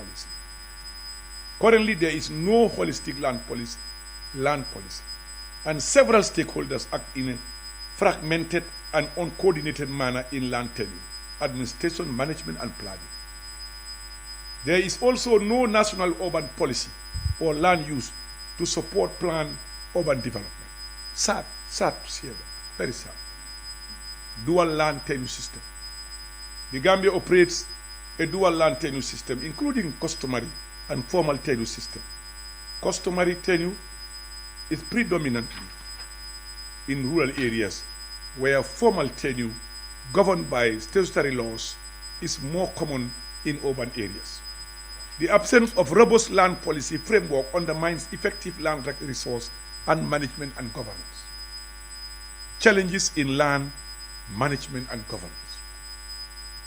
policy. Currently, there is no holistic land policy, and several stakeholders act in a fragmented and uncoordinated manner in land tenure, administration, management, and planning. There is also no national urban policy or land use to support planned urban development. Sad to see that, very sad. Dual land tenure system. The Gambia operates a dual land tenure system, including customary and formal tenure system. Customary tenure is predominantly in rural areas, where formal tenure governed by statutory laws is more common in urban areas. The absence of robust land policy framework undermines effective land resource and management and governance. Challenges in land management and governance.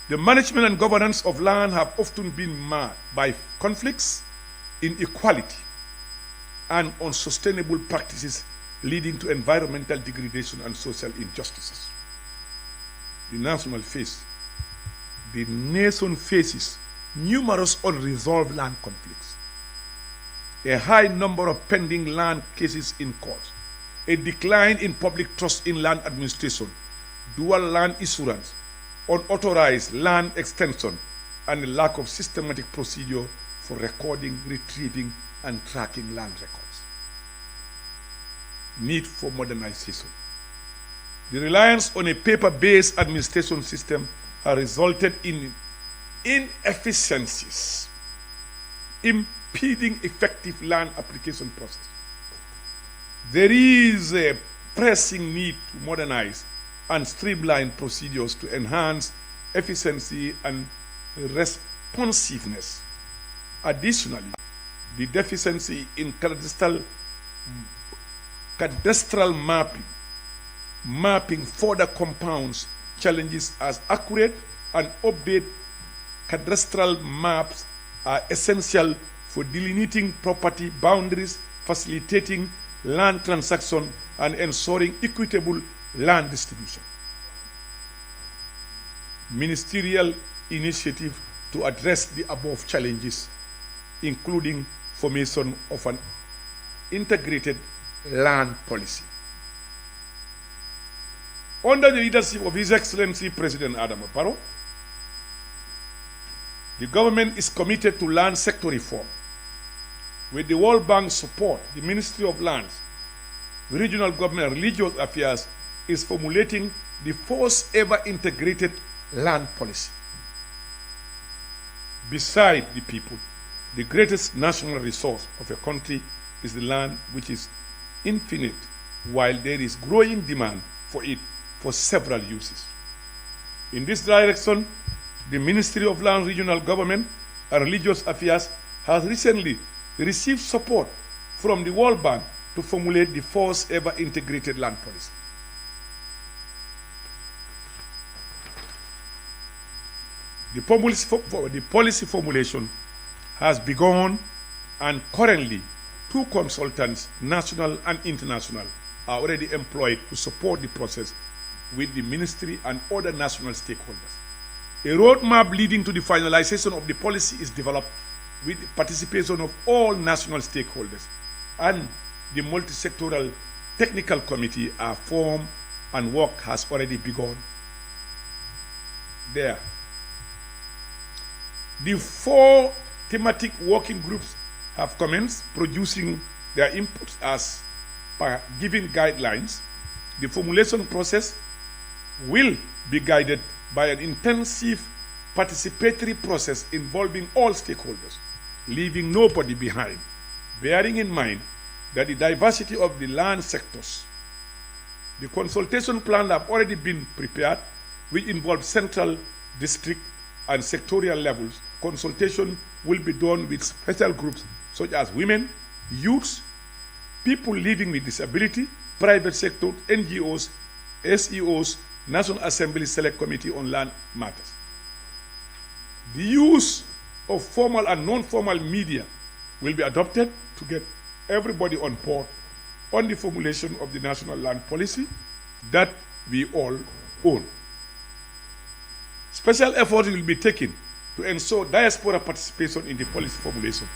The management and governance of land have often been marred by conflicts, inequality, and unsustainable practices leading to environmental degradation and social injustices. The nation faces numerous unresolved land conflicts, a high number of pending land cases in court, a decline in public trust in land administration, dual land issuance, unauthorized land extension, and a lack of systematic procedure for recording, retrieving, and tracking land records. Need for modernization. The reliance on a paper-based administration system has resulted in inefficiencies, impeding effective land application process. There is a pressing need to modernize and streamline procedures to enhance efficiency and responsiveness. Additionally, the deficiency in cadastral mapping further compounds challenges, as accurate and updated cadastral maps are essential for delineating property boundaries, facilitating land transaction, and ensuring equitable land distribution. Ministerial initiative to address the above challenges, including formation of an integrated land policy. Under the leadership of His Excellency President Adama Barrow, the government is committed to land sector reform. With the World Bank support, the Ministry of Lands, Regional Government and Religious Affairs is formulating the first ever integrated land policy. Beside the people, the greatest national resource of a country is the land, which is infinite, while there is growing demand for it for several uses. In this direction, the Ministry of Land, Regional Government and Religious Affairs has recently received support from the World Bank to formulate the first ever integrated land policy. The policy formulation has begun, and currently 2 consultants, national and international, are already employed to support the process with the ministry and other national stakeholders. A roadmap leading to the finalization of the policy is developed with the participation of all national stakeholders, and the multi-sectoral technical committee are formed and work has already begun there. The 4 thematic working groups have commenced producing their inputs as per given guidelines. The formulation process will be guided by an intensive participatory process involving all stakeholders, leaving nobody behind, bearing in mind that the diversity of the land sectors. The consultation plans have already been prepared, which involve central, district, and sectorial levels. Consultation will be done with special groups such as women, youths, people living with disability, private sector, NGOs, SEOs, National Assembly Select Committee on Land Matters. The use of formal and non-formal media will be adopted to get everybody on board on the formulation of the national land policy that we all own. Special efforts will be taken to ensure diaspora participation in the policy formulation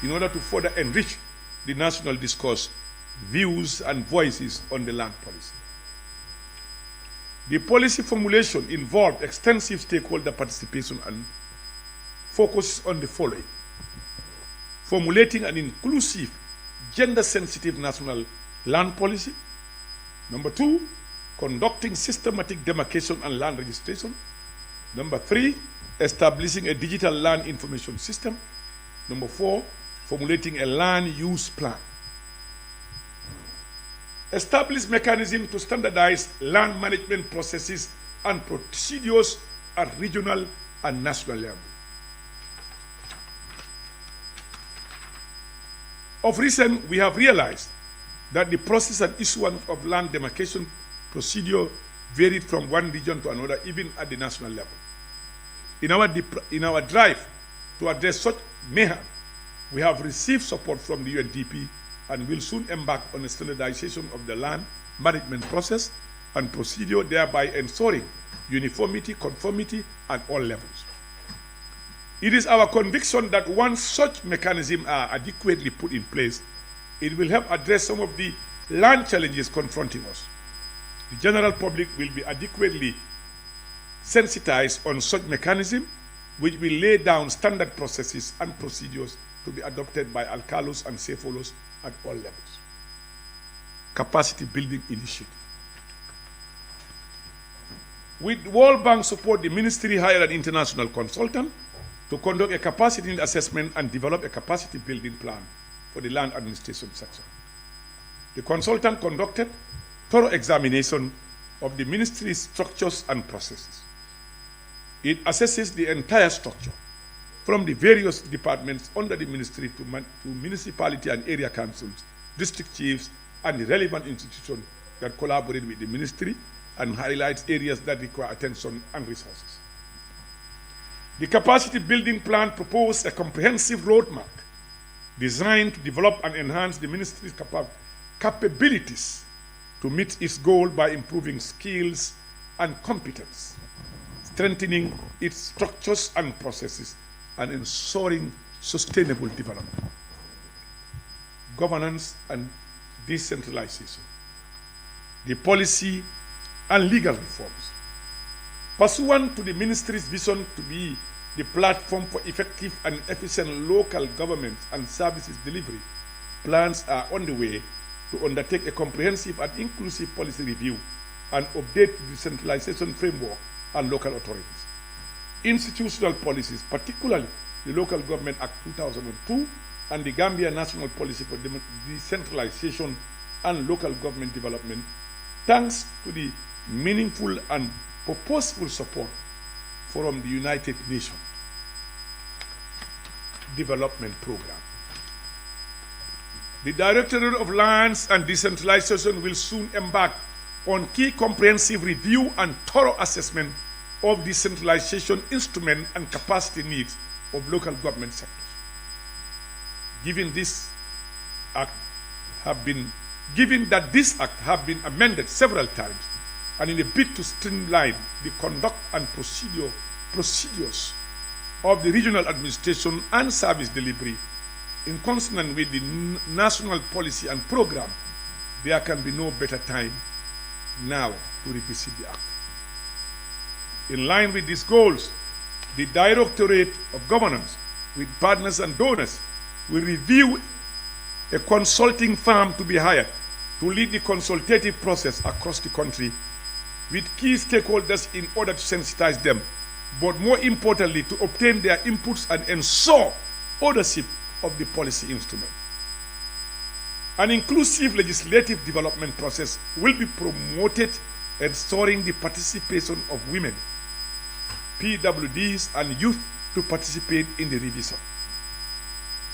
in order to further enrich the national discourse, views, and voices on the land policy. The policy formulation involved extensive stakeholder participation and focuses on the following: formulating an inclusive, gender-sensitive national land policy. Number 2, conducting systematic demarcation and land registration. Number 3, establishing a digital land information system. Number 4, formulating a land use plan. Establish mechanisms to standardize land management processes and procedures at regional and national level. Of recent, we have realized that the process and issuance of land demarcation procedure varied from one region to another, even at the national level. In our drive to address such mayhem, we have received support from the UNDP and will soon embark on a standardization of the land management process and procedure, thereby ensuring uniformity, conformity at all levels. It is our conviction that once such mechanisms are adequately put in place, it will help address some of the land challenges confronting us. The general public will be adequately sensitized on such mechanism, which will lay down standard processes and procedures to be adopted by alcalos and sefolos at all levels. Capacity building initiative. With World Bank support, the ministry hired an international consultant to conduct a capacity assessment and develop a capacity building plan for the land administration sector. The consultant conducted thorough examination of the ministry's structures and processes. It assesses the entire structure, from the various departments under the ministry to municipality and area councils, district chiefs, and the relevant institutions that collaborate with the ministry, and highlights areas that require attention and resources. The capacity building plan proposed a comprehensive roadmap designed to develop and enhance the ministry's capabilities to meet its goal by improving skills and competence, strengthening its structures and processes, and ensuring sustainable development. Governance and decentralization. The policy and legal reforms. Pursuant to the ministry's vision to be the platform for effective and efficient local government and services delivery, plans are on the way to undertake a comprehensive and inclusive policy review and update the decentralization framework and local authorities. Institutional policies, particularly the Local Government Act 2002 and the Gambia National Policy for Decentralization and Local Government Development, thanks to the meaningful and purposeful support from the United Nations Development Program. The Directorate of Lands and Decentralization will soon embark on key comprehensive review and thorough assessment of decentralization instrument and capacity needs of local government sectors. Given this act have been amended several times, and in a bid to streamline the conduct and procedures of the regional administration and service delivery in consonance with the national policy and program, there can be no better time now to revisit the act. In line with these goals, the Directorate of Governance, with partners and donors, will review a consulting firm to be hired to lead the consultative process across the country with key stakeholders in order to sensitize them, but more importantly, to obtain their inputs and ensure ownership of the policy instrument. An inclusive legislative development process will be promoted, ensuring the participation of women, PWDs, and youth to participate in the revision.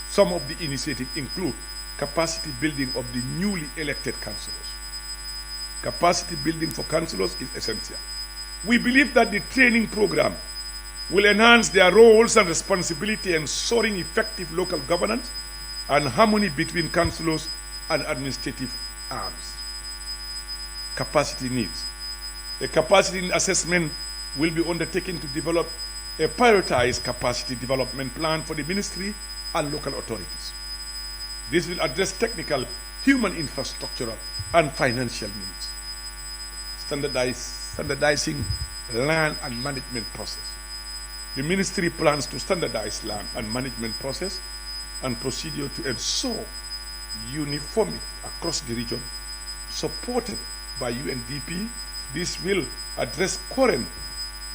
Some of the initiatives include capacity building of the newly elected councillors. Capacity building for councillors is essential. We believe that the training program will enhance their roles and responsibility, ensuring effective local governance and harmony between councillors and administrative arms. Capacity needs. A capacity assessment will be undertaken to develop a prioritized capacity development plan for the ministry and local authorities. This will address technical, human infrastructural, and financial needs. Standardizing land and management process. The ministry plans to standardize land and management process and procedure to ensure uniformity across the region, supported by UNDP. This will address current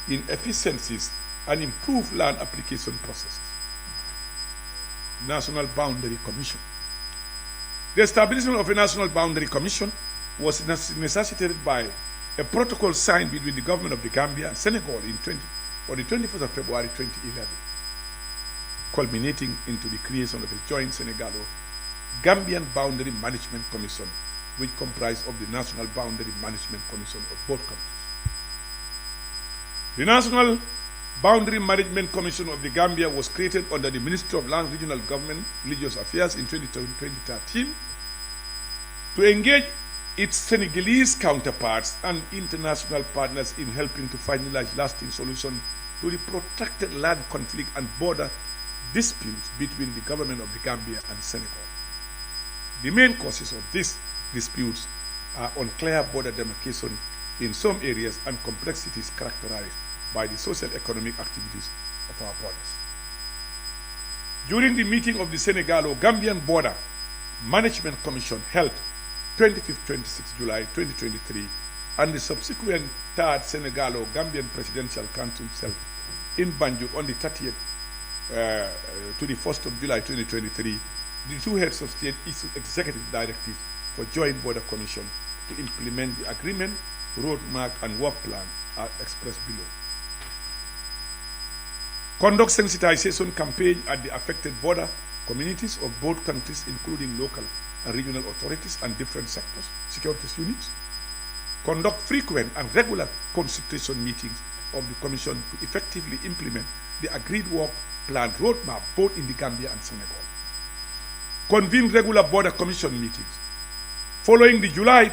inefficiencies and improve land application processes. National Boundary Commission. The establishment of a National Boundary Commission was necessitated by a protocol signed between the government of the Gambia and Senegal on the 21st of February 2011, culminating into the creation of a joint Senegalo-Gambian Boundary Management Commission, which comprised of the National Boundary Management Commission of both countries. The National Boundary Management Commission of the Gambia was created under the Ministry of Land, Regional Government, Religious Affairs in 2013 to engage its Senegalese counterparts and international partners in helping to finalize lasting solutions to the protracted land conflict and border disputes between the government of the Gambia and Senegal. The main causes of these disputes are unclear border demarcation in some areas and complexities characterized by the social economic activities of our borders. During the meeting of the Senegalo-Gambian Border Management Commission held 25-26 July 2023 and the subsequent third Senegalo-Gambian Presidential Council held in Banjul on the 30th to the 1st of July 2023, the two heads of state issued executive directives for joint border commission to implement the agreement, roadmap, and work plan are expressed below. Conduct sensitization campaign at the affected border communities of both countries, including local and regional authorities and different sectors, security units. Conduct frequent and regular consultation meetings of the Commission to effectively implement the agreed work plan roadmap both in the Gambia and Senegal. Convene regular border commission meetings. Following the July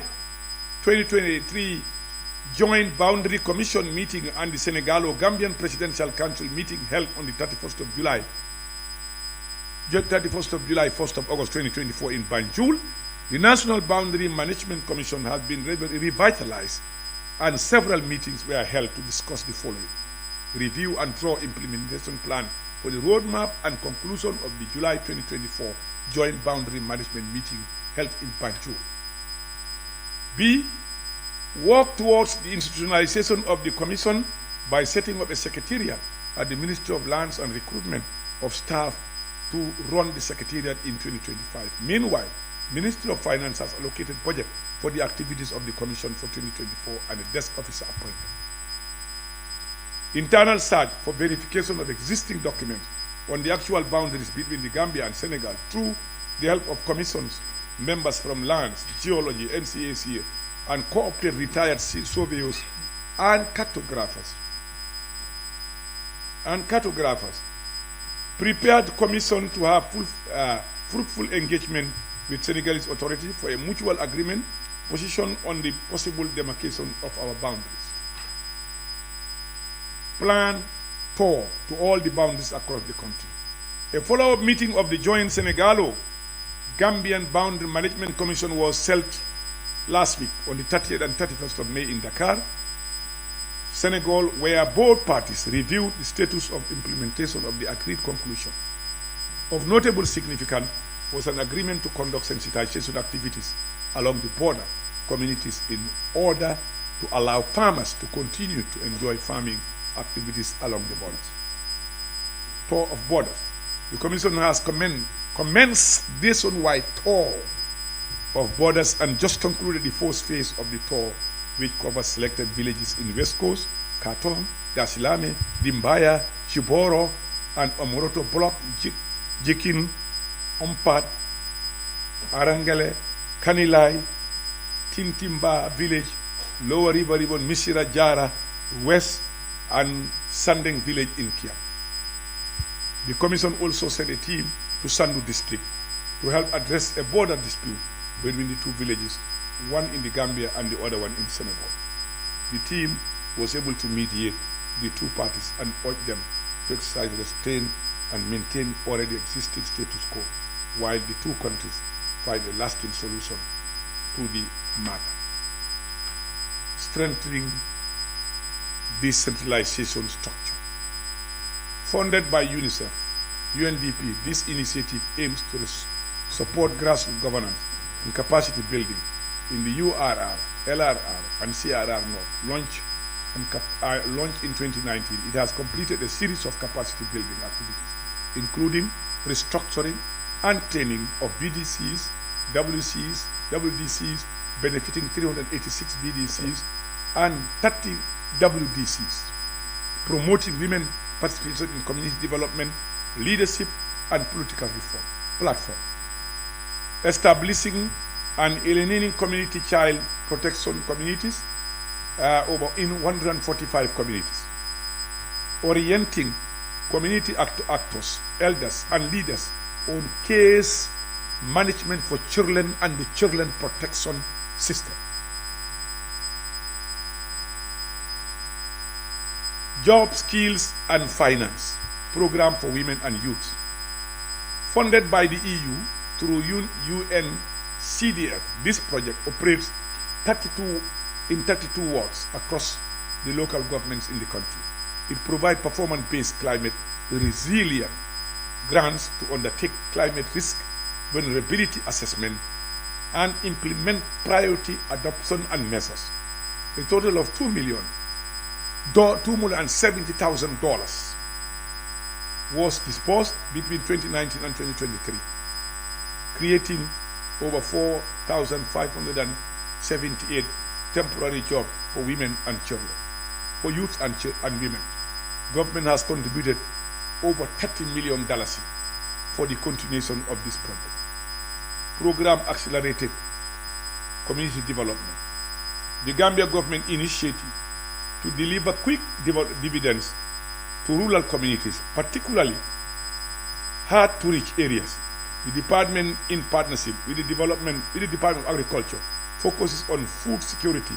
2023 Joint Boundary Commission meeting and the Senegalo-Gambian Presidential Council meeting held on the 31st of July, 1st of August 2024 in Banjul, the National Boundary Management Commission has been revitalized and several meetings were held to discuss the following: review and draw implementation plan for the roadmap and conclusion of the July 2024 Joint Boundary Management meeting held in Banjul. B. Work towards the institutionalization of the Commission by setting up a secretariat at the Ministry of Lands and recruitment of staff to run the secretariat in 2025. Meanwhile, Ministry of Finance has allocated budget for the activities of the Commission for 2024 and a desk officer appointed. Internal search for verification of existing documents on the actual boundaries between the Gambia and Senegal through the help of commissions, members from lands, geology, NCAC, and cooperative retired surveyors and cartographers. Prepared commission to have fruitful engagement with Senegalese authorities for a mutual agreement position on the possible demarcation of our boundaries. Plan tour to all the boundaries across the country. A follow-up meeting of the joint Senegalo-Gambian Boundary Management Commission was held last week on the 30th and 31st of May in Dakar, Senegal, where both parties reviewed the status of implementation of the agreed conclusion. Of notable significance was an agreement to conduct sensitization activities along the border communities in order to allow farmers to continue to enjoy farming activities along the borders. Tour of borders. The Commission has commenced nationwide tour of borders and just concluded the first phase of the tour, which covers selected villages in West Coast, Karton, Dasilame, Dimbaya, Chiboro, and Omoroto Block, Jikin, Ompat, Arangale, Kanilai, Tintimba Village, Lower River Ribbon, Misira Jara, West, and Sandeng Village in Kia. The Commission also sent a team to Sandu District to help address a border dispute between the two villages, one in the Gambia and the other one in Senegal. The team was able to mediate the two parties and urge them to exercise restraint and maintain already existing status quo, while the two countries find a lasting solution to the matter. Strengthening decentralization structure. Funded by UNICEF, UNDP, this initiative aims to support grassroots governance and capacity building in the URR, LRR, and CRR North. Launched in 2019, it has completed a series of capacity building activities, including restructuring and training of VDCs, WCs, WDCs, benefiting 386 VDCs and 30 WDCs, promoting women participation in community development, leadership, and political reform platform, establishing and alienating community child protection communities in 145 communities, orienting community actors, elders, and leaders on case management for children and the children protection system. Job, skills, and finance program for women and youth. Funded by the EU through UNCDF, this project operates 32 wards across the local governments in the country. It provides performance-based climate resilient grants to undertake climate risk vulnerability assessment and implement priority adoption and measures. A total of $270,000 was disbursed between 2019 and 2023, creating over 4,578 temporary jobs for women and children, for youth and women. Government has contributed over $30 million for the continuation of this project. Program accelerated community development. The Gambia government initiative to deliver quick dividends to rural communities, particularly hard-to-reach areas. The department, in partnership with the Department of Agriculture, focuses on food security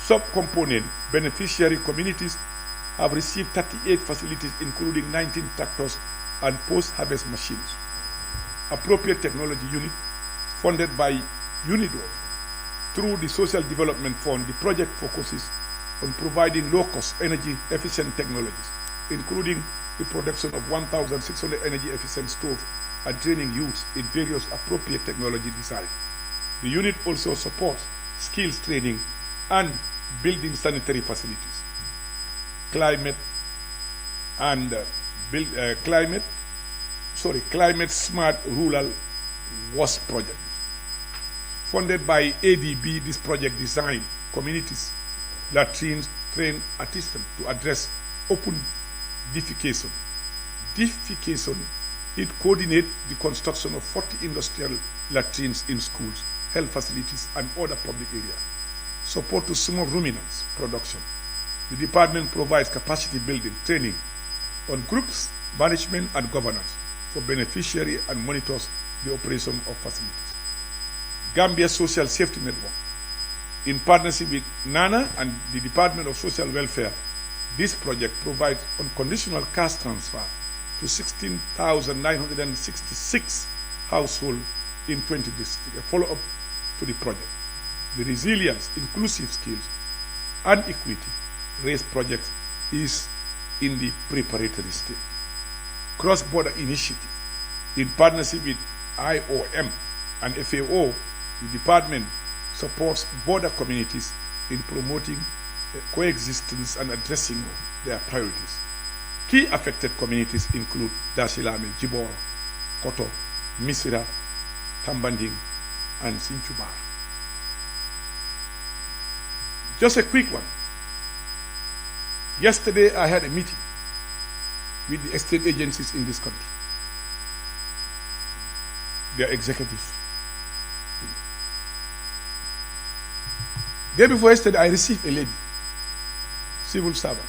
subcomponent beneficiary communities have received 38 facilities, including 19 tractors and post-harvest machines. Appropriate Technology Unit, funded by UNIDO through the Social Development Fund, the project focuses on providing low-cost, energy-efficient technologies, including the production of 1,600 energy-efficient stoves and training youths in various appropriate technology design. The unit also supports skills training and building sanitary facilities. Climate Smart Rural WAS project. Funded by ADB, this project designed communities latrines, train artisans to address open defecation. It coordinates the construction of 40 industrial latrines in schools, health facilities, and other public areas. Support to small ruminants production. The department provides capacity building training on groups, management, and governance for beneficiary and monitors the operation of facilities. Gambia Social Safety Network, in partnership with NANA and the Department of Social Welfare, this project provides unconditional cash transfer to 16,966 households in 20 districts. A follow-up to the project. The Resilience, Inclusive Skills, and Equity Race project is in the preparatory stage. Cross-border initiative, in partnership with IOM and FAO, the department supports border communities in promoting coexistence and addressing their priorities. Key affected communities include Dasilame, Jiboro, Koto, Misira, Tambanding, and Sinchubar. Just a quick one. Yesterday, I had a meeting with the estate agencies in this country, their executives. Day before yesterday, I received a lady, civil servant,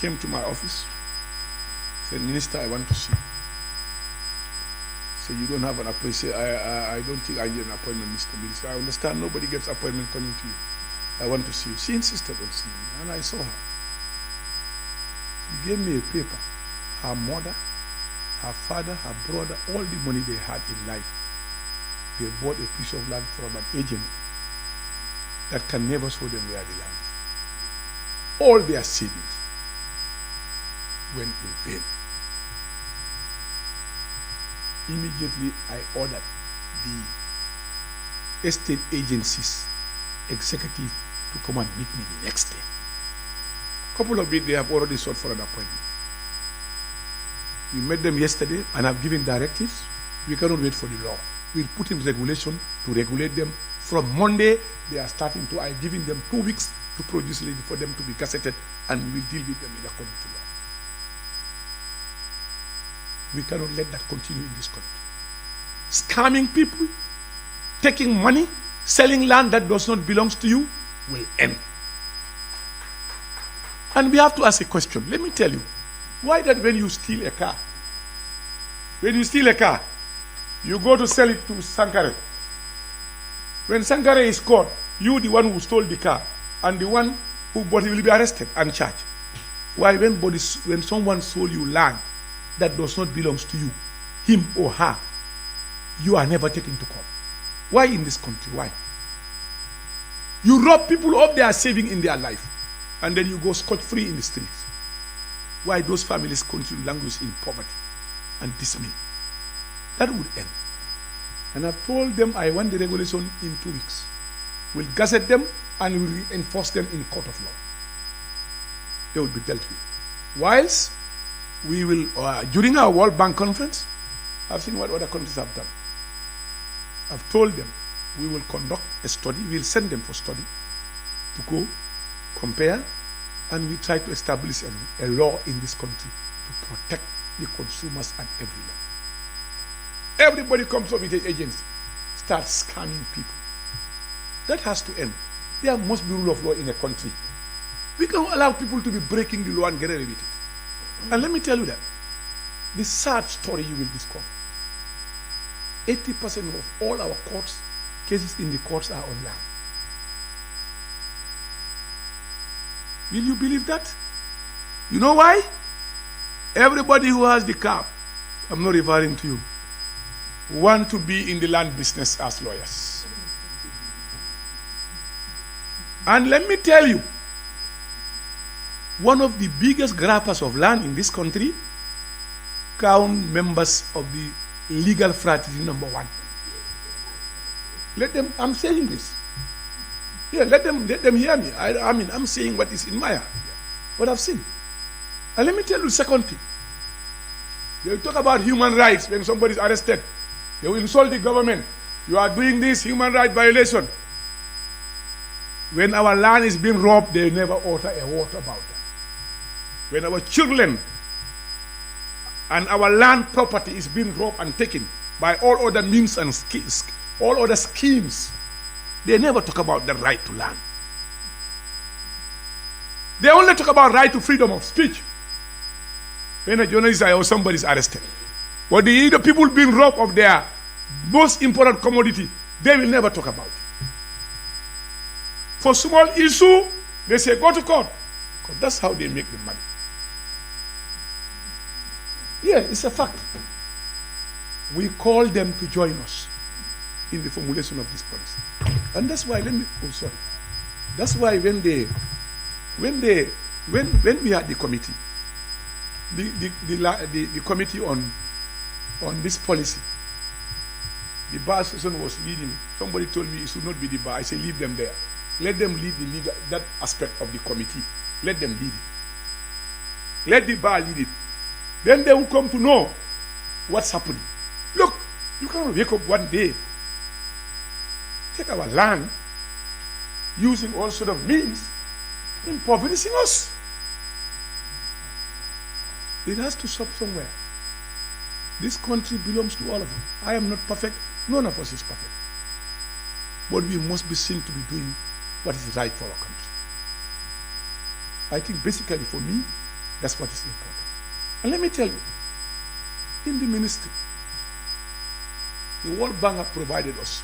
came to my office, said, Minister, I want to see you. Said, you don't have an appointment. Say, I don't think I need an appointment, Mr. Minister. I understand nobody gets appointment coming to you. I want to see you. She insisted on seeing me, and I saw her. She gave me a paper. Her mother, her father, her brother, all the money they had in life, they bought a piece of land from an agent that can never show them where the land is. All their savings went in vain. Immediately, I ordered the estate agency's executive to come and meet me the next day. A couple of weeks, they have already sought for an appointment. We met them yesterday and have given directives. We cannot wait for the law. We'll put in regulation to regulate them. From Monday, they are starting to, I've given them 2 weeks to produce lady for them to be gazetted, and we will deal with them in according to law. We cannot let that continue in this country. Scamming people, taking money, selling land that does not belong to you will end. And we have to ask a question. Let me tell you, why that when you steal a car, you go to sell it to Sankare. When Sankare is caught, you, the one who stole the car, and the one who bought it will be arrested and charged. Why when someone sold you land that does not belong to you, him or her, you are never taken to court? Why in this country? Why? You rob people of their saving in their life, and then you go scot-free in the streets. Why those families continue to languish in poverty and dismay? That would end. And I've told them I want the regulation in 2 weeks. We'll gazette them and we'll enforce them in court of law. They will be dealt with. Whilst we will, during our World Bank conference, I've seen what other countries have done. I've told them we will conduct a study, we'll send them for study to go, compare, and we try to establish a law in this country to protect the consumers at every level. Everybody comes up with an agency, starts scamming people. That has to end. There must be rule of law in a country. We can't allow people to be breaking the law and get away with it. And let me tell you that the sad story you will discover, 80% of all our cases in the courts are on land. Will you believe that? You know why? Everybody who has the car, I'm not referring to you, want to be in the land business as lawyers. And let me tell you, one of the biggest grabbers of land in this country, count members of the legal fraternity #1. Let them, I'm saying this. Yeah, let them hear me. I mean, I'm saying what is in my heart, what I've seen. And let me tell you the second thing. They will talk about human rights when somebody is arrested. They will insult the government. You are doing this human right violation. When our land is being robbed, they never utter a word about that. When our children and our land property is being robbed and taken by all other means and all other schemes, they never talk about the right to land. They only talk about right to freedom of speech. When a journalist or somebody is arrested, but the people being robbed of their most important commodity, they will never talk about it. For small issue, they say go to court, because that's how they make the money. Yeah, it's a fact. We call them to join us in the formulation of this policy. And that's why, that's why when we had the committee, the committee on this policy, the bar association was leading it. Somebody told me it should not be the bar. I said, leave them there. Let them lead the legal, that aspect of the committee. Let them lead it. Let the bar lead it. Then they will come to know what's happening. Look, you cannot wake up one day, take our land, using all sort of means, impoverishing us. It has to stop somewhere. This country belongs to all of us. I am not perfect. None of us is perfect. But we must be seen to be doing what is right for our country. I think basically for me, That's what is important. And let me tell you, in the ministry, the World Bank have provided us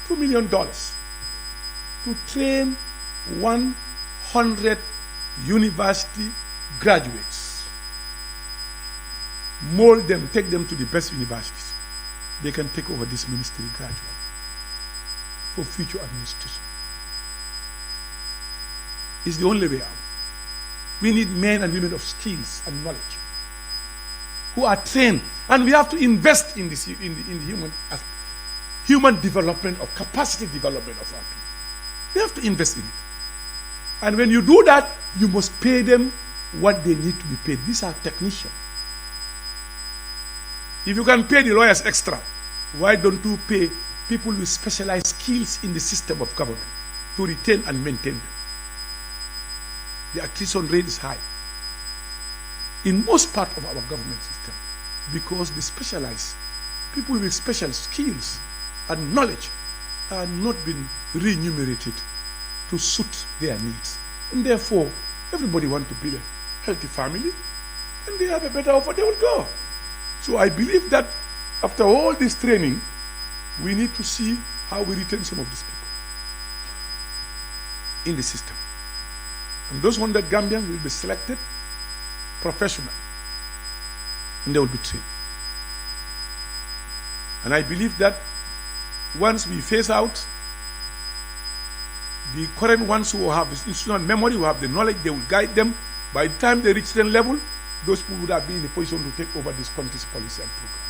$2 million to train 100 university graduates, mold them, take them to the best universities. They can take over this ministry gradually for future administration. It's the only way out. We need men and women of skills and knowledge who are trained, and we have to invest in this, in the human development, of capacity development of our people. We have to invest in it. And when you do that, you must pay them what they need to be paid. These are technicians. If you can pay the lawyers extra, why don't you pay people with specialized skills in the system of government to retain and maintain them? The attrition rate is high in most part of our government system because the specialized people with special skills and knowledge are not being remunerated to suit their needs. And therefore, everybody wants to build a healthy family, and they have a better offer, they will go. So I believe that after all this training, we need to see how we retain some of these people in the system. And those 100 Gambians will be selected professionally, and they will be trained. And I believe that once we phase out the current ones who have this institutional memory, who have the knowledge, they will guide them. By the time they reach certain level, those people would have been in a position to take over this country's policy and program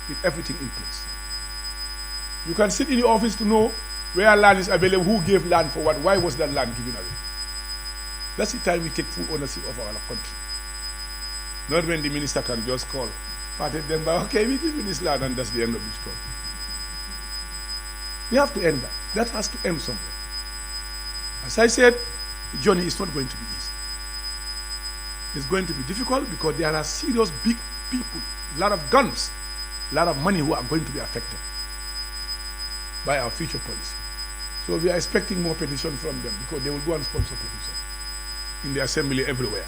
with everything in place. You can sit in the office to know where land is available, who gave land for what, why was that land given away. That's the time we take full ownership of our country. Not when the minister can just call, them by, okay, we give you this land, and that's the end of the story. We have to end that. That has to end somewhere. As I said, the journey is not going to be easy. It's going to be difficult because there are serious big people, a lot of guns, a lot of money who are going to be affected by our future policy. So we are expecting more petition from them because they will go and sponsor petition in the assembly everywhere,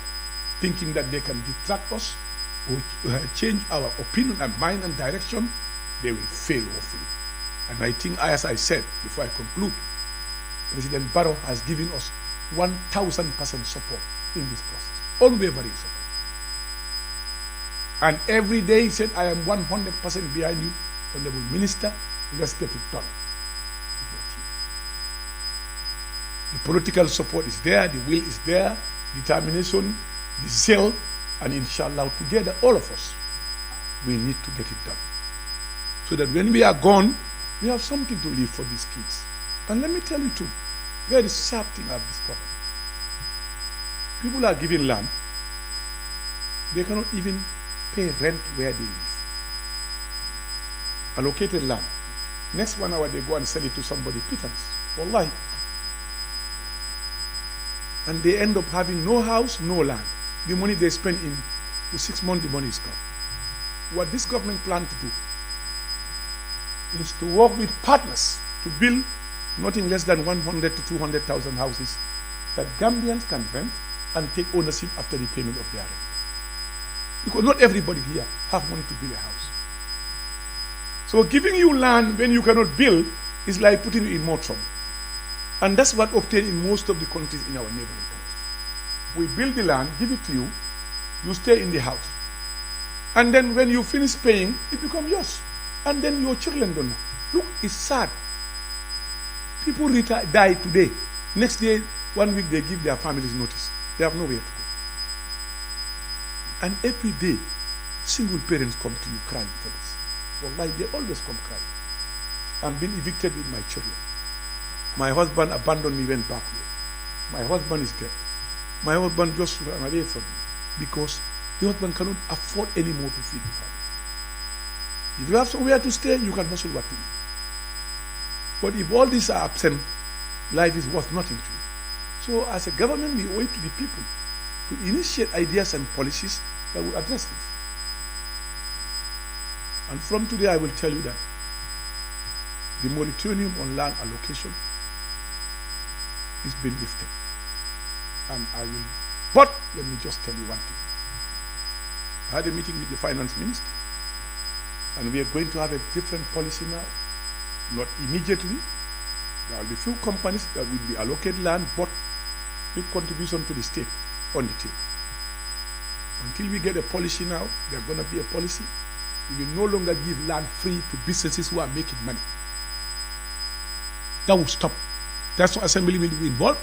thinking that they can detract us or change our opinion and mind and direction. They will fail, hopefully. And I think, as I said before I conclude, President Barrow has given us 1,000% support in this process, unwavering support. And every day he said, I am 100% behind you, Honorable Minister, let's get it done. The political support is there, the will is there, determination, the zeal, and inshallah, together, all of us, we need to get it done. So that when we are gone, we have something to leave for these kids. And let me tell you too, very sharp thing I've discovered. People are given land, they cannot even pay rent where they live. Allocated land. Next 1 hour they go and sell it to somebody, pittance, wallahi. And they end up having no house, no land. The money they spend in 6 months, the money is gone. What this government plans to do is to work with partners to build nothing less than 100 to 200,000 houses that Gambians can rent and take ownership after the payment of their rent. Because not everybody here have money to build a house. So giving you land when you cannot build is like putting you in more trouble. And that's what obtained in most of the countries in our neighboring countries. We build the land, give it to you, you stay in the house. And then when you finish paying, it becomes yours. And then your children don't know. Look, it's sad. People die today. Next day, 1 week, they give their families notice. They have nowhere to go. And every day, single parents come to you crying for this. Wallahi, they always come crying. I'm being evicted with my children. My husband abandoned me, went back there. My husband is dead. My husband just ran away from me because the husband cannot afford anymore to feed the family. If you have somewhere to stay, you can hustle what to eat. But if all these are absent, life is worth nothing to you. So as a government, we owe it to the people to initiate ideas and policies that will address this. And from today, I will tell you that the moratorium on land allocation is being lifted. And I will But let me just tell you one thing. I had a meeting with the finance minister, and we are going to have a different policy now. Not immediately. There will be few companies that will be allocated land, but with contribution to the state on the table. Until we get a policy now, there's going to be a policy. We will no longer give land free to businesses who are making money. That will stop. That's why Assembly will be involved.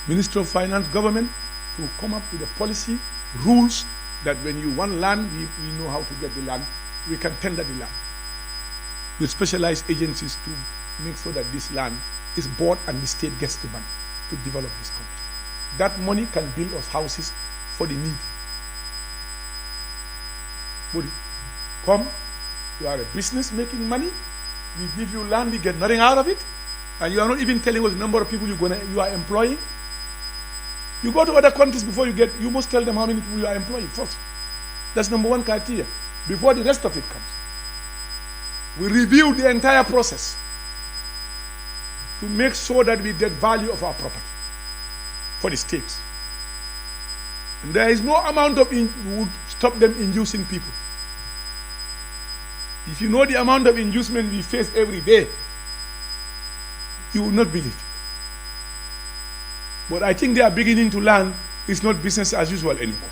Minister of Finance, government, to come up with a policy, rules, that when you want land, we know how to get the land. We can tender the land with specialized agencies to make sure that this land is bought and the state gets the money to develop this country. That money can build us houses for the needy. But come, you are a business making money, we give you land, we get nothing out of it, and you are not even telling us the number of people you are employing. You go to other countries before you must tell them how many people you are employing first. That's number one criteria, before the rest of it comes. We review the entire process to make sure that we get value of our property for the states. And there is no amount of would stop them inducing people. If you know the amount of inducement we face every day, you will not believe it. But I think they are beginning to learn it's not business as usual anymore.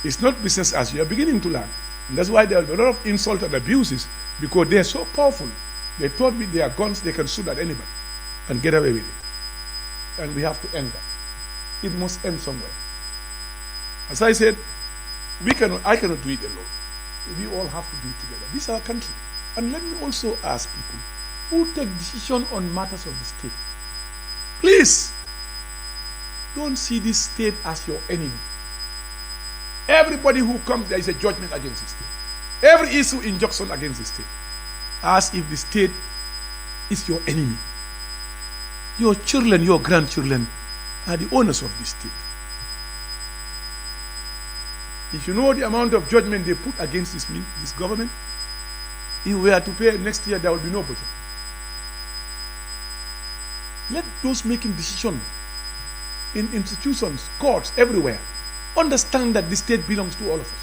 It's not business as usual. They are beginning to learn. And that's why there are a lot of insult and abuses, because they are so powerful. They thought with their guns they can shoot at anybody and get away with it. And we have to end that. It must end somewhere. As I said, I cannot do it alone. We all have to do it together. This is our country. And let me also ask people who take decision on matters of the state, please don't see this state as your enemy. Everybody who comes, there is a judgment against the state. Every issue, injunction against the state, as if the state is your enemy. Your children, your grandchildren are the owners of this state. If you know the amount of judgment they put against this government, if we are to pay next year, there will be no budget. Let those making decisions in institutions, courts, everywhere, understand that the state belongs to all of us.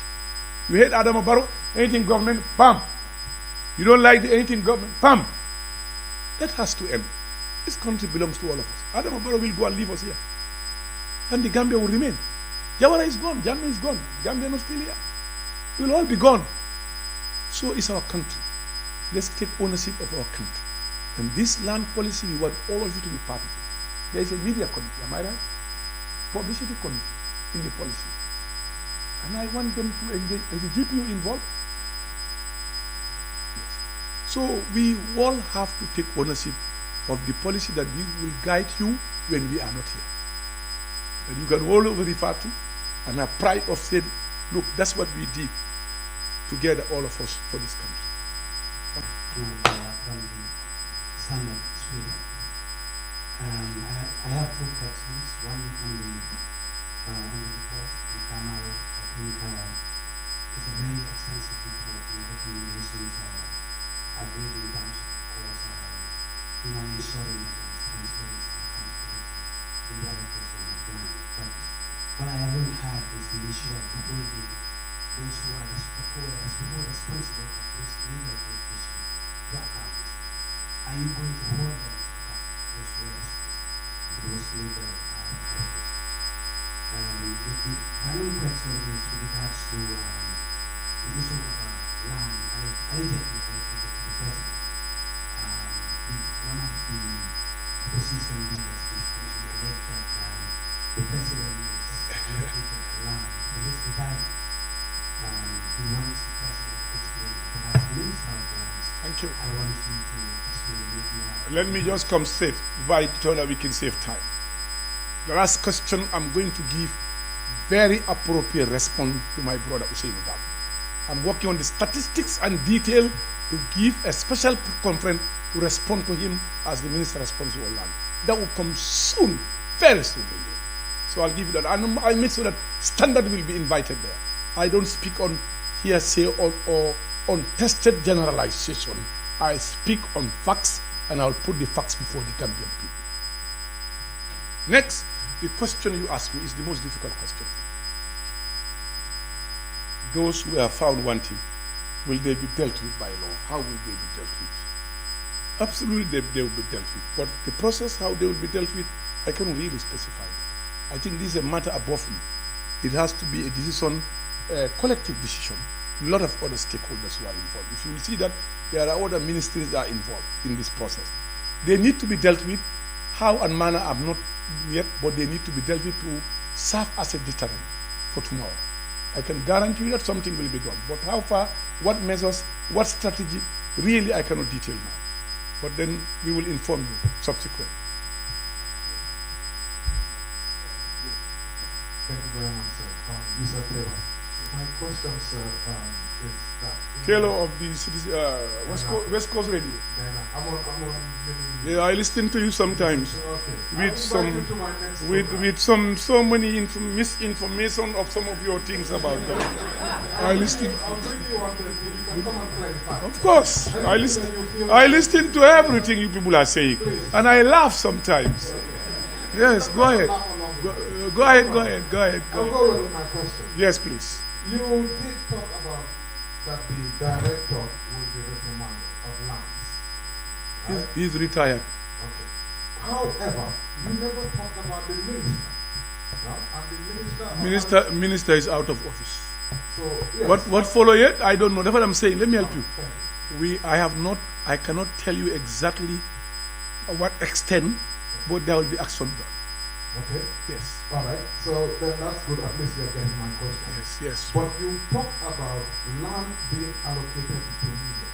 You hate Adam Barrow, anything government, bam. You don't like anything government, bam. That has to end. This country belongs to all of us. Adam Barrow will go and leave us here. And the Gambia will remain. Jawara is gone, Gambia is gone, Gambia is still here. We'll all be gone. So is our country. Let's take ownership of our country. And this land policy, we want all of you to be part of it. There is a media committee, am I right? Publicity committee in the policy. And I want them to engage. Is the GPU involved? Yes. So we all have to take ownership of the policy that we will guide you when we are not here. And you can all over refer to and have pride of saying, look, that's what we did together, all of us, for this country. From the Standard Sweden. I have two questions. One on the report, the Kamalo. I think it's a very extensive report, and the recommendations are great in terms of course, ensuring that there is transparency and accountability in the allocation of land. But what I haven't had is the issue of holding those who are responsible for those legal allocation to account. Are you going to hold them to account, those who are responsible for those legal allocations? The final question is with regards to the issue of land allegedly allocated to the president. One of the opposition leaders is going to elect that the president is allocated land for his retirement. He wants the president to explain it. But as Minister of Lands, thank you. I want you to explain it more. Let me just come straight by so that we can save time. The last question, I'm going to give very appropriate response to my brother Hussein Udab. I'm working on the statistics and detail to give a special conference to respond to him as the minister responsible for land. That will come soon, very soon. So I'll give you that. And I'll make sure that Standard will be invited there. I don't speak on hearsay or on tested generalization. I speak on facts, and I'll put the facts before the Gambian people. Next, The question you ask me is the most difficult question. Those who are found wanting, will they be dealt with by law? How will they be dealt with? Absolutely, they will be dealt with. But the process, how they will be dealt with, I cannot really specify. I think this is a matter above me. It has to be a decision, a collective decision. A lot of other stakeholders who are involved. If you will see that there are other ministries that are involved in this process. They need to be dealt with. How and manner are not yet, but they need to be dealt with to serve as a deterrent for tomorrow. I can guarantee you that something will be done. But how far, what measures, what strategy, really I cannot detail now. But then we will inform you subsequently. Thank you very much, sir. Mr. Taylor. My question, sir, is that... Taylor of the West Coast Radio. I'm on Yeah, I listen to you sometimes. Okay. With so many misinformation of some of your things about that. I listen. I'll bring you on you can come and clarify. Of course, I listen to everything you people are saying, and I laugh sometimes. Yes, go ahead. Go ahead. I'll go with my question. Yes, please. You did talk about that the director will be reprimanded of lands. Right? He's retired. Okay. However, you never talked about the minister. And the Minister is out of office. So yes. What follow yet? I don't know. That's what I'm saying. Let me help you. I cannot tell you exactly what extent, but there will be action done. Okay. Yes. All right. So then that's good. At least you're getting my question. Yes. But you talked about land being allocated to media,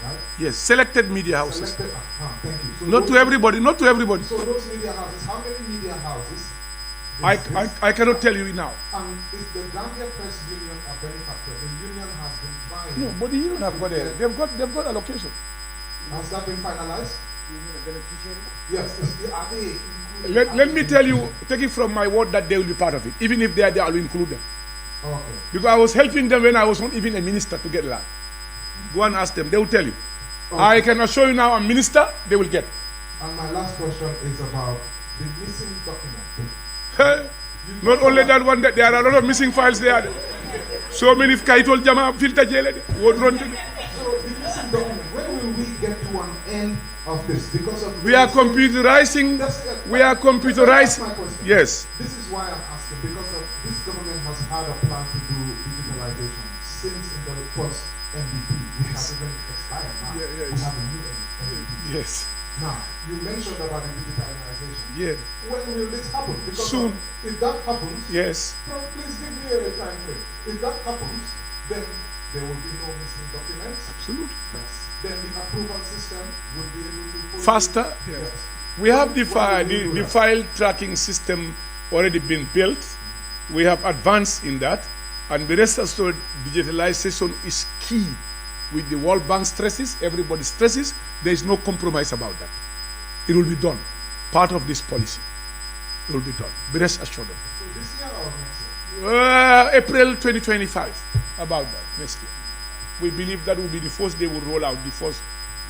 right? Yes. Selected media houses. Thank you. So Not to everybody. Not to everybody. So those media houses, how many media houses? I cannot tell you now. And is the Gambia Press Union a benefactor? The union has been trying. No, but the union have got it. They've got allocation. Has that been finalized? Yes. Are they? Let me tell you, take it from my word that they will be part of it. Even if they are there, I will include them. Okay. Because I was helping them when I was not even a minister to get land. Go and ask them, they will tell you. Okay. I can assure you now, I'm minister, they will get. And my last question is about the missing document. Not only that one, that there are a lot of missing files there. So many kaitol jama filter jele would run to. So the missing document, when will we get to an end of this? Because of we are computerizing. We are computerizing. Yes. This is why I'm asking, because of this government has had a plan to do digitalization since in the first MDP. We have even expired now. We have a new MDP. Yes. Now, you mentioned about the digitalization. Yeah. When will this happen? Because soon. If that happens, yes. Please give me a time frame. If that happens, then there will be no missing documents. Absolutely. Yes. Then the approval system will be able to faster. Yes. We have the file tracking system already been built. We have advanced in that, and the rest of the digitalization is key. With the World Bank stresses, everybody stresses, there is no compromise about that. It will be done. Part of this policy. It will be done. Be rest assured of it. So this year or next year? April 2025, about that, next year. We believe that will be the first day we'll roll out the first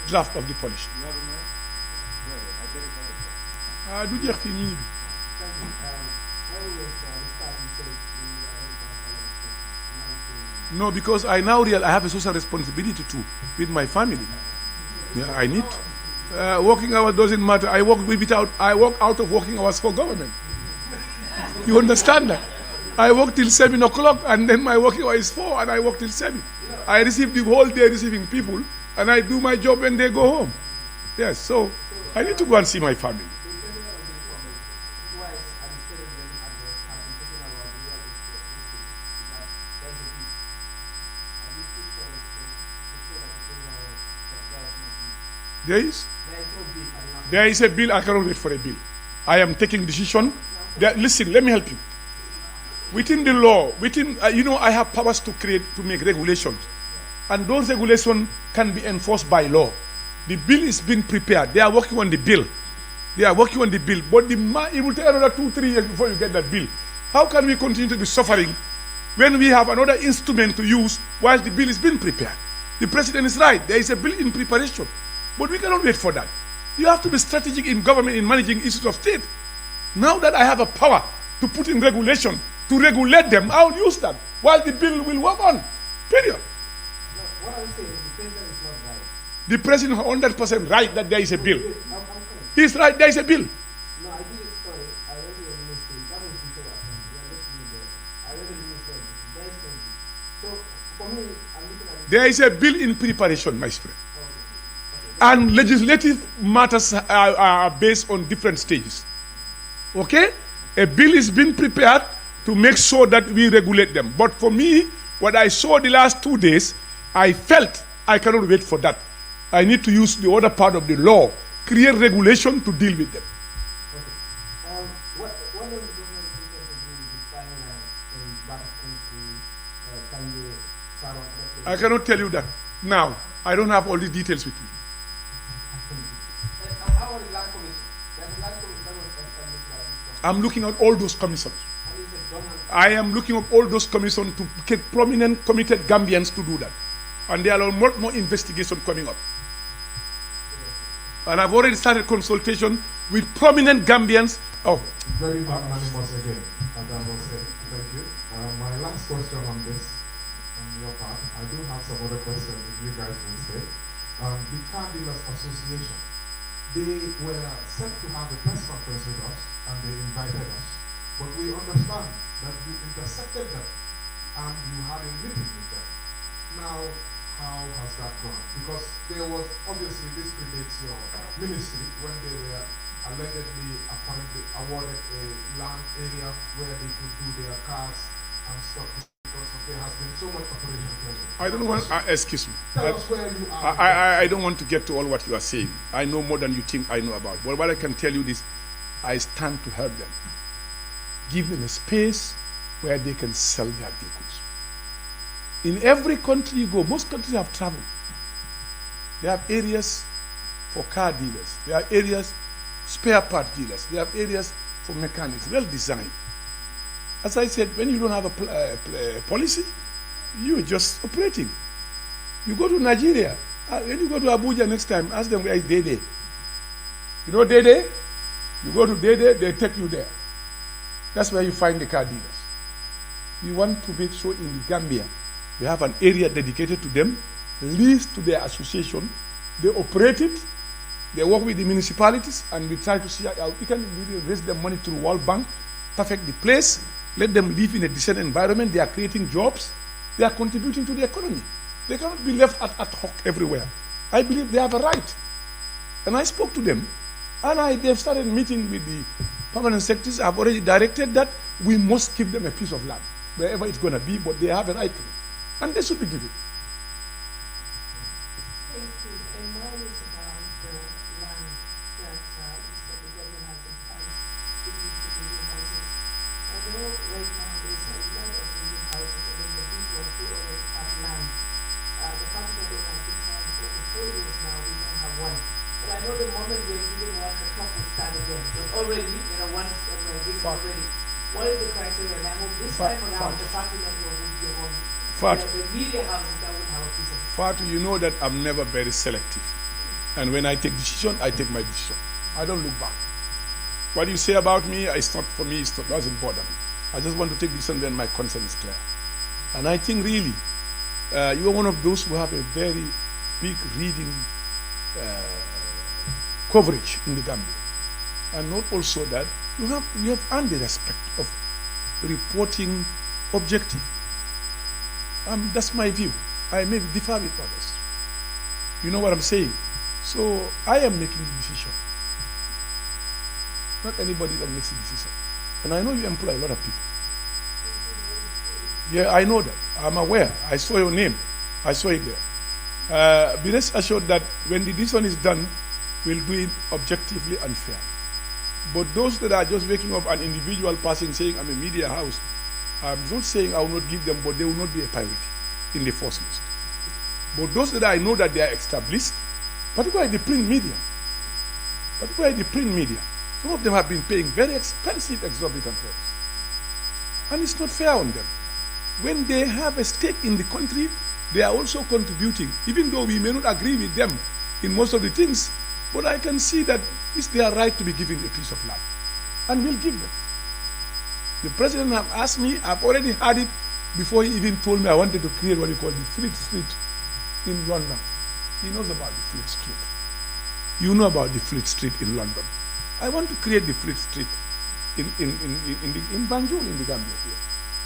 draft of the policy. Do you have any? No, because I now realize I have a social responsibility too with my family. Yeah, I need to. Working hours doesn't matter. I work out of working hours for government. You understand that? I work till 7 o'clock and then my working hour is 4 and I work till 7. I receive the whole day receiving people and I do my job when they go home. Yes, so I need to go and see my family. There is a bill. I cannot wait for a bill. I am taking decision. Listen, let me help you. Within the law, I have powers to make regulations, and those regulations can be enforced by law. The bill is being prepared. They are working on the bill. But it will take another 2-3 years before you get that bill. How can we continue to be suffering when we have another instrument to use while the bill is being prepared? The president is right. There is a bill in preparation. But we cannot wait for that. You have to be strategic in government in managing issues of state. Now that I have a power to put in regulation, to regulate them, I'll use that while the bill will work on. Period. What I'm saying, the president is not right. The president is 100% right that there is a bill. I'm He's right, there is a bill. No, I did it, sorry. I read your ministry. That was before I came. We are listening there. I read the ministry. There is no bill. So, for me, I'm looking at it. There is a bill in preparation, my friend. And legislative matters are based on different stages. Okay? A bill is being prepared to make sure that we regulate them. But for me, what I saw the last 2 days, I felt I cannot wait for that. I need to use the other part of the law, create regulation to deal with them. Okay. What does the government intend to do with the finance in Kanye, Sarah? I cannot tell you that now. I don't have all the details with me. How about the land commission? There's a land commission that was established by this I'm looking at all those commissions. and it's a government. I am looking at all those commissions to get prominent, committed Gambians to do that. And there are a lot more investigation coming up. And I've already started consultation with prominent Gambians. Oh, Very magnanimous again, as I was saying. Thank you. My last question on this, on your part, I do have some other questions if you guys will say. The Car Dealers Association, they were set to have a press conference with us and they invited us. But we understand that you intercepted them and you had a meeting with them. Now, how has that gone? Because there was, obviously, this predates your ministry when they were allegedly, apparently awarded a land area where they could do their cars and stuff because there has been so much operation present. I don't want, excuse me. Tell us where you are. I don't want to get to all what you are saying. I know more than you think I know about. But what I can tell you is, I stand to help them. Give them a space where they can sell their vehicles. In every country you go, most countries have traveled. They have areas for car dealers. They have areas, spare part dealers. They have areas for mechanics, well designed. As I said, when you don't have a policy, you're just operating. You go to Nigeria, when you go to Abuja next time, ask them where is Dede. You know Dede? You go to Dede, they take you there. That's where you find the car dealers. We want to make sure in Gambia, we have an area dedicated to them, leased to their association. They operate it, they work with the municipalities, and we try to see how we can really raise them money through World Bank, perfect the place, let them live in a decent environment. They are creating jobs, they are contributing to the economy. They cannot be left ad hoc everywhere. I believe they have a right. And I spoke to them, and they've started meeting with the permanent secretaries. I've already directed that we must give them a piece of land, wherever it's going to be, but they have a right to it. And they should be given. Thank you. And mine is about the land that the government has in place to give to building houses. I know right now there's a lot of building houses and then the people who already have land. The fact that they have been trying for over 4 years now, we don't have one. But I know the moment we're giving one, the clock will start again. So already, once we're giving already, what is the criteria? And I hope this time around, the party network will be among the media houses that would have a piece of. Fatu, you know that I'm never very selective. And when I take decision, I take my decision. I don't look back. What you say about me, it's not for me, it doesn't bother me. I just want to take decision when my consent is clear. And I think really, you are one of those who have a very big reading coverage in the Gambia. And not also that, you have earned the respect of reporting objective. That's my view. I may differ with others. You know what I'm saying? So I am making the decision. Not anybody that makes the decision. And I know you employ a lot of people. Yeah, I know that. I'm aware. I saw your name. I saw it there. Be rest assured that when the decision is done, we'll do it objectively and fair. But those that are just waking up an individual person saying, I'm a media house, I'm not saying I will not give them, but they will not be a priority in the first list. But those that I know that they are established, particularly the print media, some of them have been paying very expensive, exorbitant rates. And it's not fair on them. When they have a stake in the country, they are also contributing, even though we may not agree with them in most of the things, but I can see that it's their right to be given a piece of land. and we'll give them. The president have asked me, I've already had it before he even told me I wanted to create what he called the Fleet Street in London. He knows about the Fleet Street. You know about the Fleet Street in London. I want to create the Fleet Street in Banjul, in the Gambia here,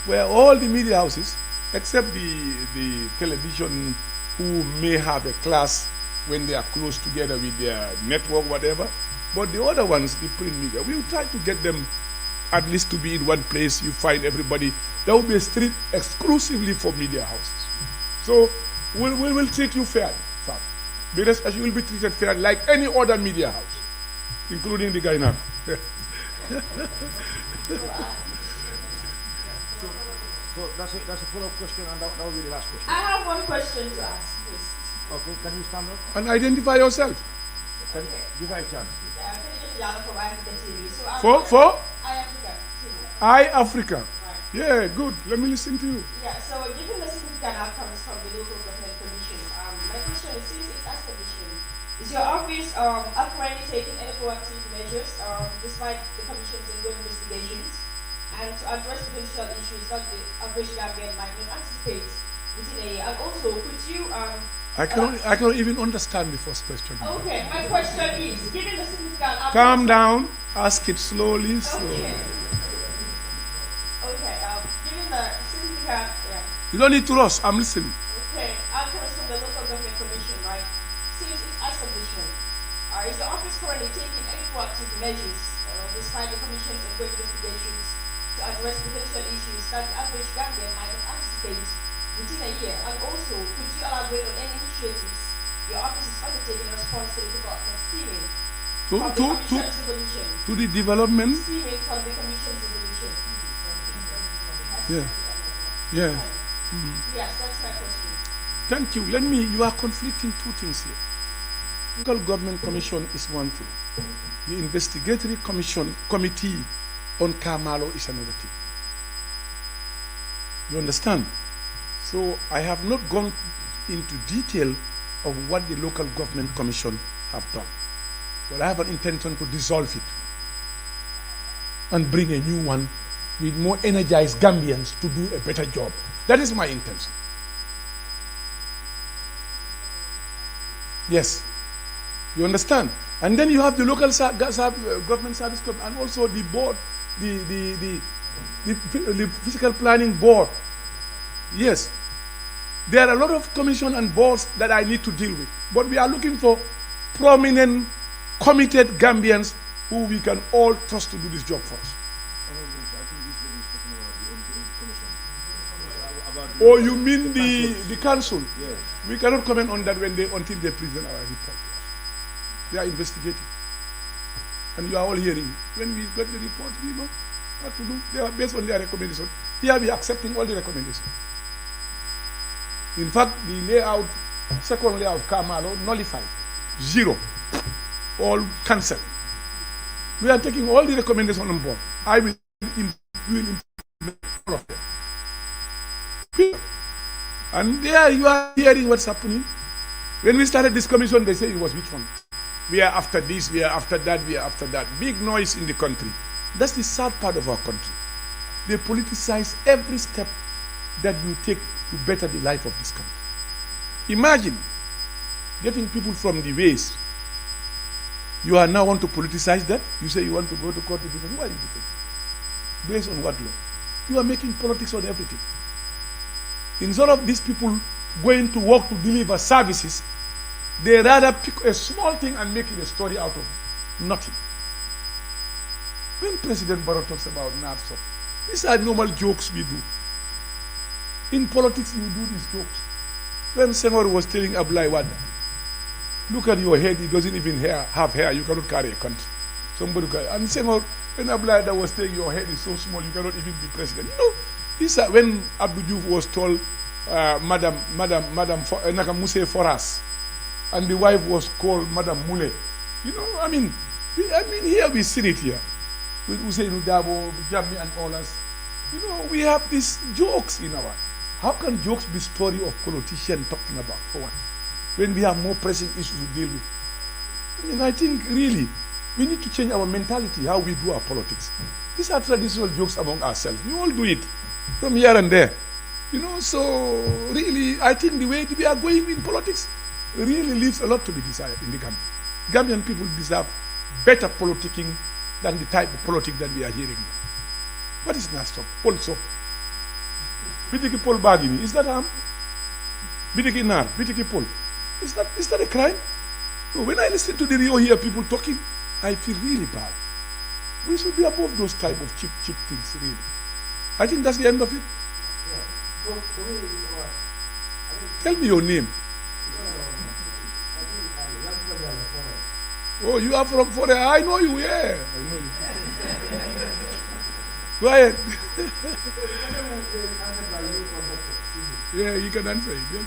where all the media houses, except the television who may have a class when they are close together with their network, whatever, but the other ones, the print media, we will try to get them at least to be in one place. You find everybody. There will be a street exclusively for media houses. So we will treat you fairly, sir. Because you will be treated fairly like any other media house, including the Guyana. So that's a follow-up question, and that will be the last question. I have one question to ask, please. Okay, can you stand up? And identify yourself. Give her a chance. For? I Africa. I-Africa. Right. Yeah, good. Let me listen to you. Yeah, so given the significant outcomes from the local government commission, my question is, since its establishment, is your office currently taking any proactive measures despite the commission's ongoing investigations and to address potential issues that the average Gambian might not anticipate within a year? And also, could you I cannot even understand the first question. okay, my question is, given the significant outcomes... Calm down. Ask it slowly, slowly. Okay. Okay, given the significant... Yeah. You don't need to rush. I'm listening. Okay, outcomes from the local government commission, right? Since its establishment, is the office currently taking any proactive measures despite the commission's ongoing investigations to address potential issues that the average Gambian might not anticipate within a year? And also, could you elaborate on any initiatives your office is undertaking in response to the development steaming from the commission's evolution? To the development? Steaming from the commission's evolution. Yeah. Yeah. Yes, that's my question. Thank you. You are conflicting two things here. Local government commission is one thing. The investigatory committee on Kamalo is another thing. You understand? So I have not gone into detail of what the local government commission have done. But I have an intention to dissolve it and bring a new one with more energized Gambians to do a better job. That is my intention. Yes. You understand? And then you have the local government service and also the board, the physical planning board. Yes. There are a lot of commission and boards that I need to deal with. But we are looking for prominent, committed Gambians who we can all trust to do this job for us. Oh, you mean the council? Yes. We cannot comment on that until they present our report. They are investigating. And you are all hearing. When we got the report, we know what to do. They are based on their recommendation. Here we are accepting all the recommendations. In fact, the second layout of Kamalo nullified. 0. All cancelled. We are taking all the recommendations on board. I will implement all of them. And there you are hearing what's happening. When we started this commission, they say it was which one? We are after this, we are after that, we are after that. Big noise in the country. That's the sad part of our country. They politicize every step that you take to better the life of this country. Imagine getting people from the ways. You are now want to politicize that. You say you want to go to court to defend. Who are you defending? Based on what law? You are making politics on everything. Instead of these people going to work to deliver services, they rather pick a small thing and make it a story out of nothing. When President Barrow talks about NAFSA, these are normal jokes we do. In politics, you do these jokes. When Senghor was telling Abdoulaye Wade, look at your head, it doesn't even have hair, you cannot carry a country. Somebody can, and Senghor, when Abdoulaye Wade was saying your head is so small, you cannot even be president. You know, these are when Abdou Diouf was told, Madam Mousse Foras, and the wife was called Madam Moule. You know, I mean, here we see it here. With Hussein Udabo, Jammi and all us. You know, we have these jokes in our... How can jokes be story of politicians talking about? For what? When we have more pressing issues to deal with. I mean, I think really, We need to change our mentality, how we do our politics. These are traditional jokes among ourselves. We all do it from here and there. So really, I think the way we are going in politics really leaves a lot to be desired in the Gambia. Gambian people deserve better politicking than the type of politics that we are hearing now. What is Nasop? Polso? Bitiki Pol Bagini. Is that Bitiki Nar? Bitiki Pol? Is that a crime? No, when I listen to the Rio here, people talking, I feel really bad. We should be above those type of cheap things, really. I think that's the end of it. Yeah. So, the way it is about, Tell me your name. Oh, you are from Foreign. I know you, yeah. I know you. Go ahead. Yeah, you can answer it, yes.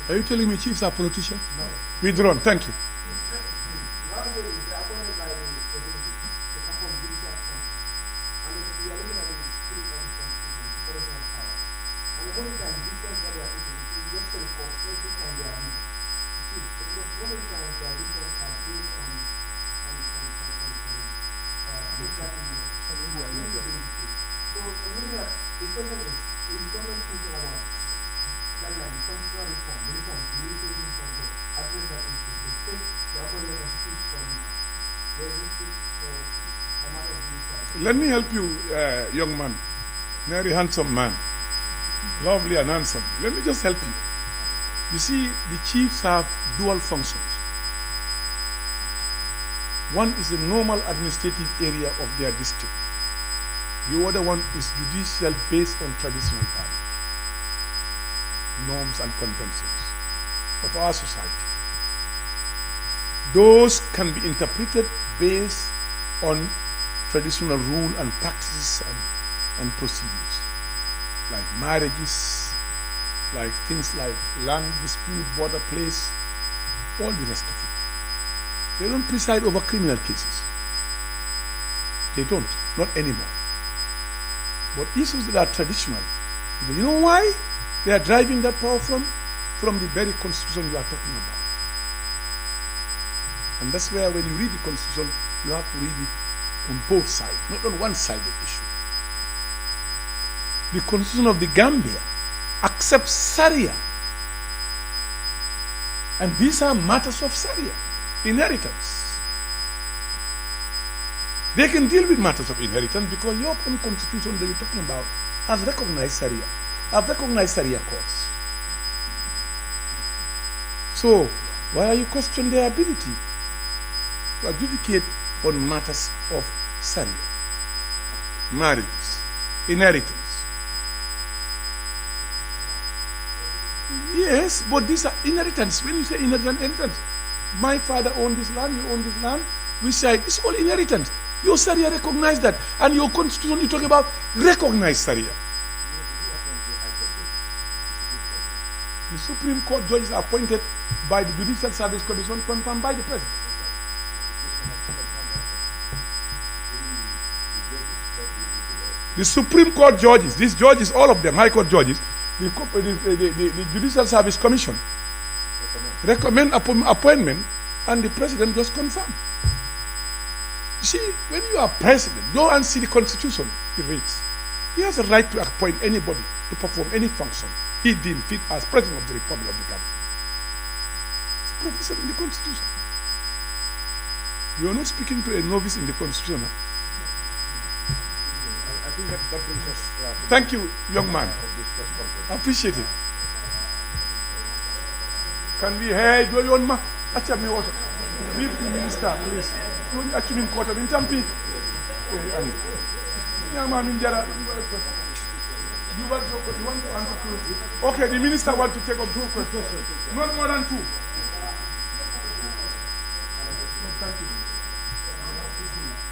Are you telling me chiefs are politicians? No. Withdrawn, thank you. Let me help you, young man, very handsome man, lovely and handsome. Let me just help you. You see, the chiefs have dual functions. One is the normal administrative area of their district. The other one is judicial based on traditional values, norms and conventions of our society. Those can be interpreted based on traditional rule and practices and procedures, like marriages, like things like land dispute, border place, all the rest of it. They don't preside over criminal cases. They don't, not anymore. But issues that are traditional, you know why they are driving that power from? From the very constitution you are talking about. And that's where when you read the constitution, you have to read it on both sides, not on one-sided issue. The constitution of the Gambia accepts Sharia. And these are matters of Sharia, inheritance. They can deal with matters of inheritance because your own constitution that you're talking about has recognized Sharia, have recognized Sharia courts. So, why are you questioning their ability to adjudicate on matters of Sharia, marriages, inheritance? Yes, but these are inheritance. When you say inheritance, my father owned this land, you own this land, we say it's all inheritance. Your Sharia recognize that, and your constitution you're talking about recognize Sharia. The Supreme Court judges are appointed by the Judicial Service Commission, confirmed by the President. The Supreme Court judges, these judges, all of them, High Court judges, the Judicial Service Commission recommend appointment, and the President just confirm. You see, when you are President, go and see the Constitution, it reads. He has a right to appoint anybody to perform any function he deemed fit as President of the Republic of the Gambia. It's provision in the Constitution. You are not speaking to a novice in the Constitution. Huh? I think that brings us to Thank you, young man. of this press conference. I appreciate it. Can we hear you on ma? Acha me water. Leave the minister, please. Don't achieve him quarter in Tampi. Yeah, man, in Jara. You want to answer two? Okay, the minister wants to take up 2 questions. Not more than 2. No, thank you.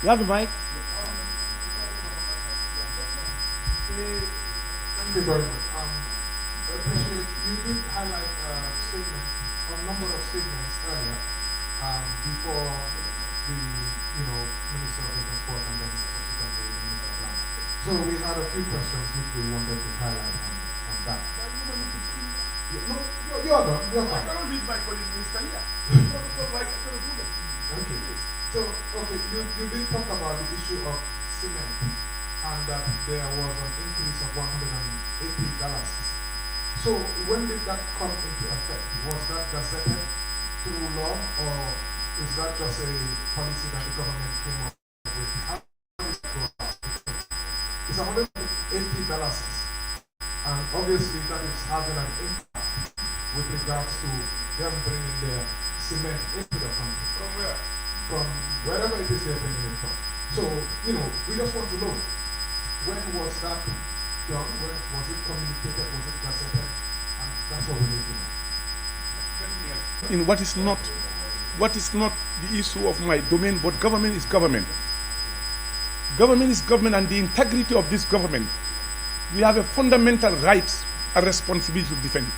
You have the mic? Thank you very much. I appreciate you did highlight a number of statements earlier before the Minister of Transport and then subsequently the Minister of Land. So we had a few questions which we wanted to highlight on that. No, you're done. You're fine. I cannot leave my colleague minister here. Why can't I do that? Okay. So, okay, you did talk about the issue of cement and that there was an increase of $180. So, when did that come into effect? Was that gazetted through law, or is that just a policy that the government came up with? How did it go about? It's $180, and obviously that is having an impact with regards to them bringing their cement into the country. From where? From wherever it is they're bringing it from. So, we just want to know, when was that done? When was it communicated? Was it gazetted? And that's what we need to know. In what is not the issue of my domain, but government is government. Government is government, and the integrity of this government, we have a fundamental right and responsibility to defend it.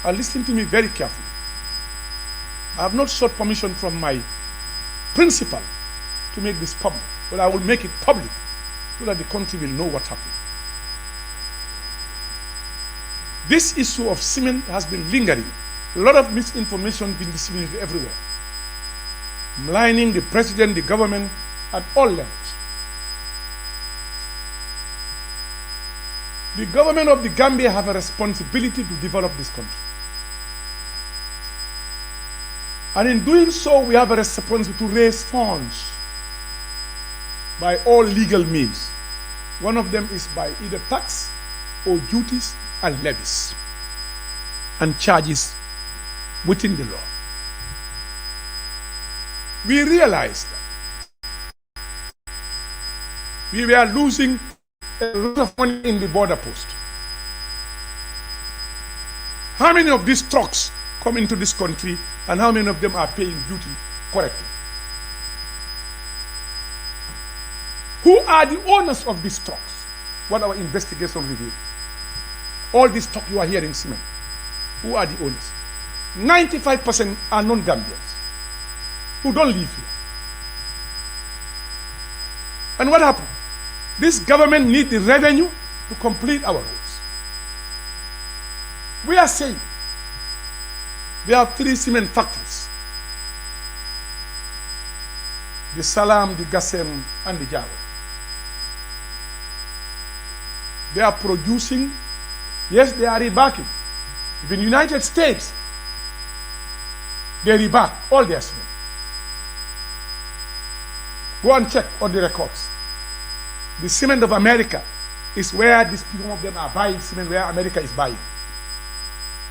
And listen to me very carefully. I have not sought permission from my principal to make this public, but I will make it public so that the country will know what happened. This issue of cement has been lingering. A lot of misinformation been disseminated everywhere, maligning the president, the government at all levels. The government of the Gambia have a responsibility to develop this country. And in doing so, we have a responsibility to raise funds by all legal means. One of them is by either tax or duties and levies and charges within the law. We realized that we were losing a lot of money in the border post. How many of these trucks come into this country and how many of them are paying duty correctly? Who are the owners of these trucks? What our investigation revealed. All this talk you are hearing, cement. Who are the owners? 95% are non-Gambians who don't live here. And what happened? This government needs the revenue to complete our roads. We are saying we have 3 cement factories: the Salam, the Gassem, and the Java. They are producing, yes, they are rebacking. In the United States, they reback all their cement. Go and check on the records. The cement of America is where these people of them are buying cement, where America is buying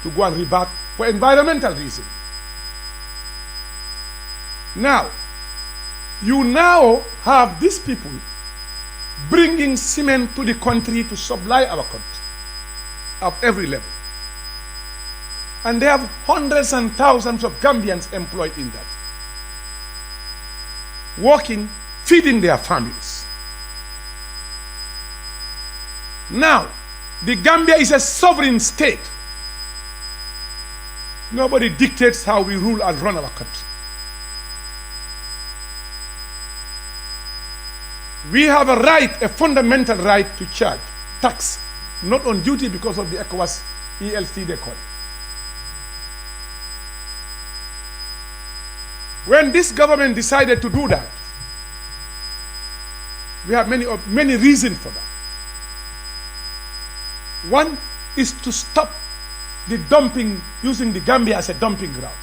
to go and reback for environmental reasons. Now, you now have these people bringing cement to the country to supply our country at every level. And they have hundreds and thousands of Gambians employed in that, working, feeding their families. Now, the Gambia is a sovereign state. Nobody dictates how we rule and run our country. We have a right, a fundamental right to charge tax, not on duty because of the ECOWAS ELC they call it. When this government decided to do that, we have many reasons for that. One is to stop the dumping, using the Gambia as a dumping ground.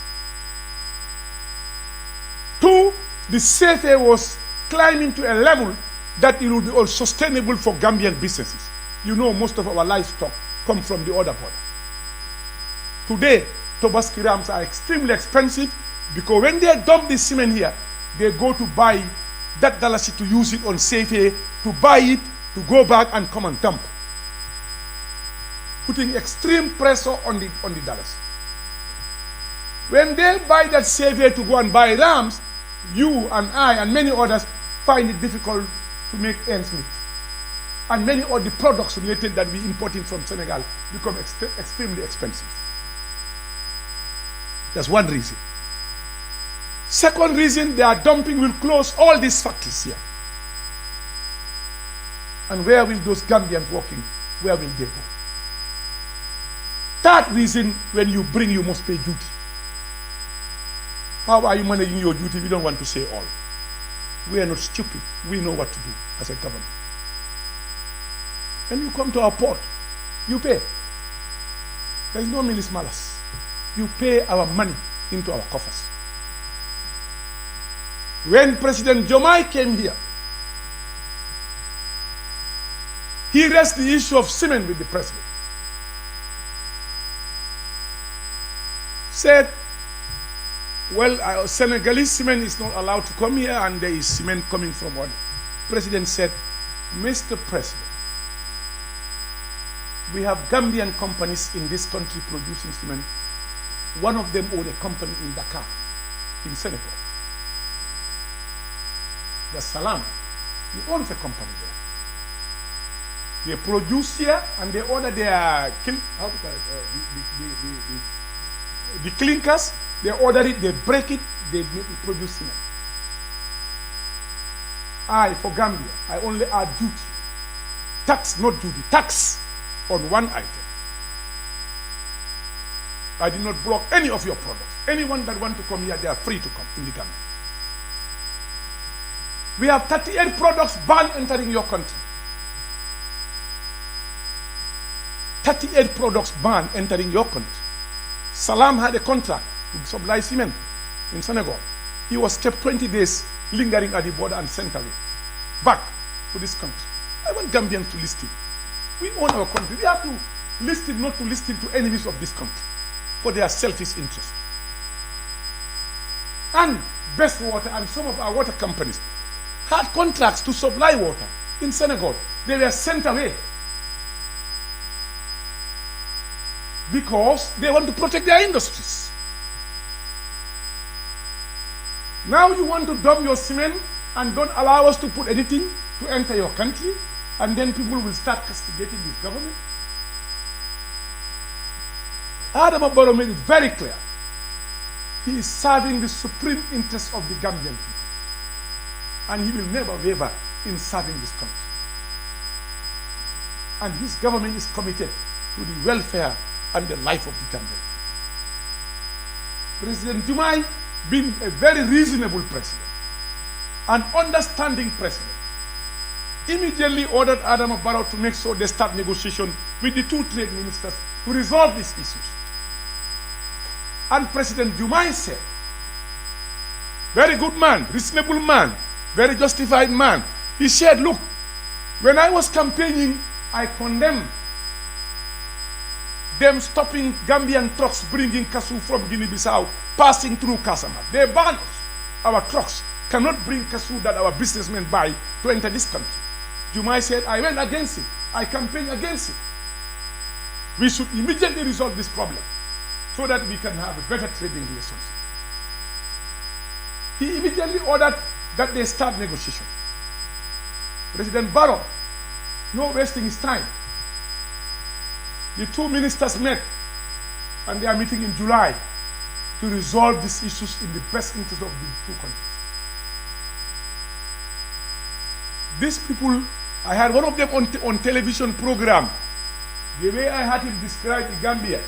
2, the CFA was climbing to a level that it will be all sustainable for Gambian businesses. You know, most of our livestock come from the other border. Today, Tobaski rams are extremely expensive because when they dump the cement here, they go to buy that dalasi to use it on CFA, to buy it, to go back and come and dump, putting extreme pressure on the dollars. When they buy that CFA to go and buy rams, you and I and many others find it difficult to make ends meet. And many of the products related that we importing from Senegal become extremely expensive. That's one reason. Second reason, their dumping will close all these factories here. And where will those Gambians working, where will they go? Third reason, when you bring, you must pay duty. How are you managing your duty? We don't want to say all. We are not stupid. We know what to do as a government. When you come to our port, you pay. There is no milis malas. You pay our money into our coffers. When President Jomai came here, he raised the issue of cement with the president. Said, well, Senegalese cement is not allowed to come here and there is cement coming from one. President said, Mr. President, we have Gambian companies in this country producing cement. One of them owns a company in Dakar, in Senegal. The Salam, he owns a company there. They produce here and they order their the clinkers. They order it, they break it, they make it produce cement. For Gambia, I only add duty. Tax, not duty, tax on one item. I did not block any of your products. Anyone that want to come here, they are free to come in the Gambia. We have 38 products banned entering your country. 38 products banned entering your country. Salam had a contract to supply cement in Senegal. He was kept 20 days lingering at the border and sent away back to this country. I want Gambians to listen. We own our country. We have to listen, not to listen to enemies of this country for their selfish interest. And Best Water and some of our water companies had contracts to supply water in Senegal. They were sent away because they want to protect their industries. Now you want to dump your cement and don't allow us to put anything to enter your country, and then people will start castigating this government. Adama Barrow made it very clear. He is serving the supreme interest of the Gambian people. And he will never waver in serving this country. And his government is committed to the welfare and the life of the Gambian. President Jumai, being a very reasonable president, an understanding president, immediately ordered Adama Barrow to make sure they start negotiation with the two trade ministers to resolve these issues. And President Jumai said, very good man, reasonable man, very justified man. He said, look, when I was campaigning, I condemned them stopping Gambian trucks bringing cashew from Guinea-Bissau, passing through Casamance. They banned us. Our trucks cannot bring cashew that our businessmen buy to enter this country. Jumai said, I went against it. I campaigned against it. We should immediately resolve this problem so that we can have a better trading relationship. He immediately ordered that they start negotiation. President Barrow, no wasting his time. The two ministers met, and they are meeting in July to resolve these issues in the best interest of the two countries. These people, I had one of them on television program. The way I had him describe the Gambia,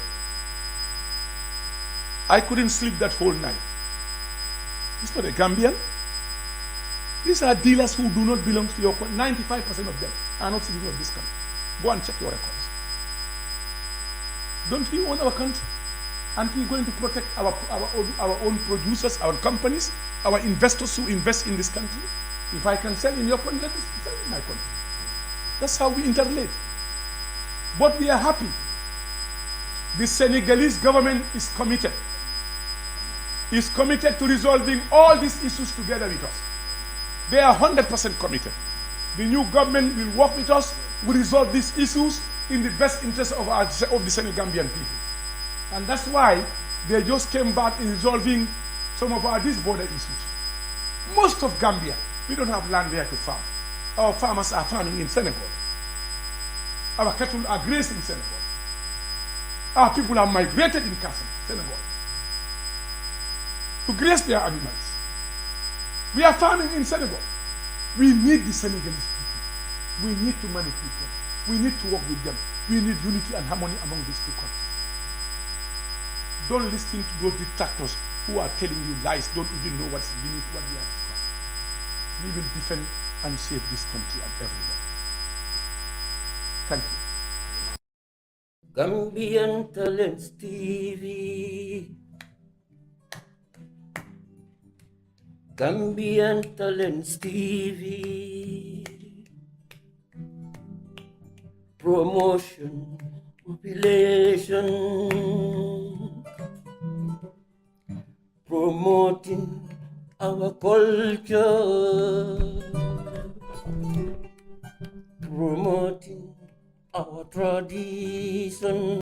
I couldn't sleep that whole night. He's not a Gambian. These are dealers who do not belong to your country. 95% of them are not citizens of this country. Go and check your records. Don't we own our country? Aren't we going to protect our own producers, our companies, our investors who invest in this country? If I can sell in your country, let me sell in my country. That's how we interrelate. But we are happy. The Senegalese government is committed. Is committed to resolving all these issues together with us. They are 100% committed. The new government will work with us. We resolve these issues in the best interest of the Senegambian people. And that's why they just came back in resolving some of these border issues. Most of Gambia, we don't have land there to farm. Our farmers are farming in Senegal. Our cattle are grazing in Senegal. Our people are migrated in Senegal to graze their animals. We are farming in Senegal. We need the Senegalese people. We need to manipulate them. We need to work with them. We need unity and harmony among these two countries. Don't listen to those detractors who are telling you lies, don't even know what's beneath what we are discussing. We will defend and save this country and everyone. Thank you. Gambian Talents TV. Gambian Talents TV. Promotion, population, promoting our culture, promoting our tradition.